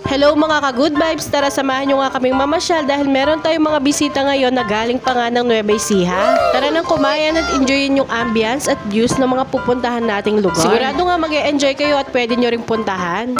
Hello mga ka-good vibes, tara samahan nyo nga kaming mamasyal dahil meron tayong mga bisita ngayon na galing pa nga ng Nueva Ecija. Tara nang kumayan at enjoyin yung ambience at views ng mga pupuntahan nating lugar. Sigurado nga mag-e-enjoy kayo at pwede nyo ring puntahan.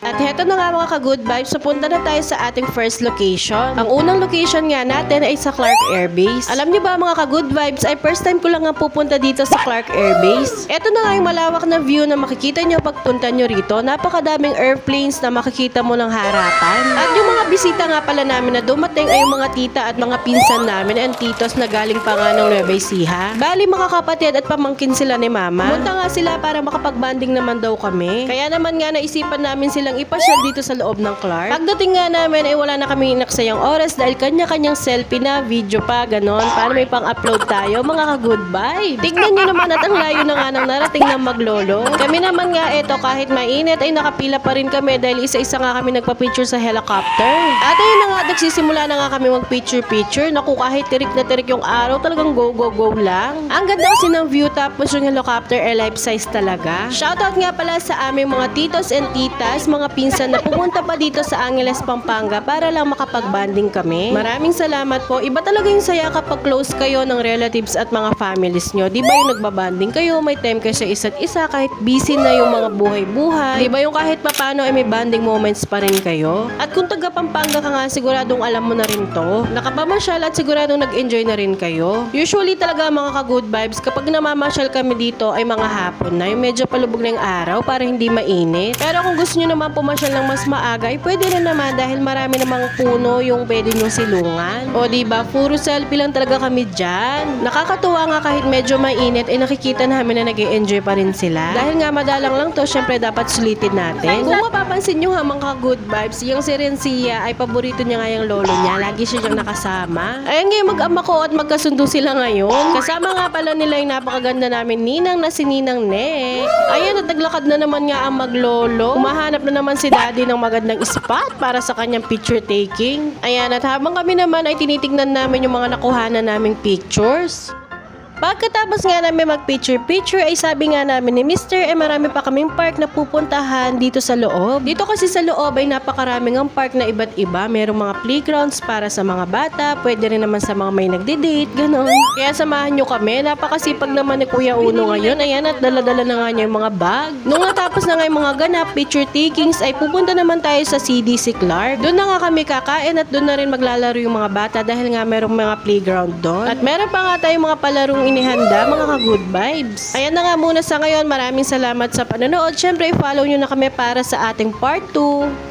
At heto na nga mga ka-good vibes, so punta na tayo sa ating first location. Ang unang location nga natin ay sa Clark Air Base. Alam nyo ba mga ka-good vibes, ay first time ko lang nga pupunta dito sa Clark Air Base. Eto na nga yung malawak na view na makikita nyo pagpunta nyo rito. Napakadaming airplanes na makikita mo ng harapan. At yung mga bisita nga pala namin na dumating ay yung mga tita at mga pinsan namin and titos na galing pa nga ng Nueva Ecija. Bali mga kapatid at pamangkin sila ni mama. Punta nga sila para makapag-banding naman daw kami. Kaya naman nga naisipan namin silang ipasyal dito sa loob ng Clark. Pagdating nga namin ay wala na kami inaksayang oras dahil kanya-kanyang selfie na, video pa, ganon, para may pang-upload tayo mga ka-goodbye. Tignan nyo naman at ang layo na nga ng narating ng maglolo. Kami naman nga eto kahit mainit ay nakapila pa rin kami dahil isa-isa nga kami nagpa-picture sa helicopter. At ayun na nga, nagsisimula na nga kami mag-picture-picture. Naku, kahit tirik na tirik yung araw, talagang go-go-go lang. Ang ganda kasi ng view tapos yung helicopter ay life size talaga. Shoutout nga pala sa aming mga titos and titas, mga pinsan na pumunta pa dito sa Angeles, Pampanga para lang makapag-banding kami. Maraming salamat po. Iba talaga yung saya kapag close kayo ng relatives at mga families nyo. Di ba yung nagbabanding kayo, may time kayo sa isa't isa kahit busy na yung mga buhay-buhay. Di ba yung kahit papano ay may banding moments pa rin kayo? At kung taga Pampanga ka nga, siguradong alam mo na rin to. Nakapamasyal at siguradong nag-enjoy na rin kayo. Usually talaga mga ka-good vibes, kapag namamasyal kami dito ay mga hapon na, yung medyo palubog na yung araw para hindi mainit. Pero kung gusto nyo naman pumasyal ng mas maaga, ay pwede rin naman dahil marami namang puno yung pwede nyo silungan. O diba, puro selfie lang talaga kami dyan. Nakakatuwa nga kahit medyo mainit, ay nakikita namin na nag-e-enjoy pa rin sila. Dahil nga madalang lang to, syempre dapat sulitin natin. Kung mapapansin nyo ha mga good vibes, yung si Rencia ay paborito niya nga yung lolo niya. Lagi siya diyang nakasama. Ayan nga yung mag-ama ko at magkasundo sila ngayon. Kasama nga pala nila yung napakaganda namin ninang na si Ninang Ne. Ayan at naglakad na naman nga ang maglolo. Kumahanap na naman si daddy ng magandang spot para sa kanyang picture taking. Ayan, at habang kami naman ay tinitignan namin yung mga nakuhanan naming pictures. Pagkatapos nga namin mag-picture-picture ay sabi nga namin ni Mr. marami pa kaming park na pupuntahan dito sa loob. Dito kasi sa loob ay napakaraming ang park na iba't iba. Merong mga playgrounds para sa mga bata, pwede rin naman sa mga may nagde-date, ganon. Kaya samahan nyo kami, napakasipag naman ni Kuya Uno ngayon. Ayan, at dala-dala na nga niya yung mga bag. Nung natapos na nga yung mga ganap, picture takings, ay pupunta naman tayo sa CDC Clark. Doon na nga kami kakain at doon na rin maglalaro yung mga bata dahil nga merong mga playground doon. At meron pa nga tayong mga palarong inihanda mga ka-good vibes. Ayan na nga muna sa ngayon. Maraming salamat sa panonood. Syempre, follow nyo na kami para sa ating part 2.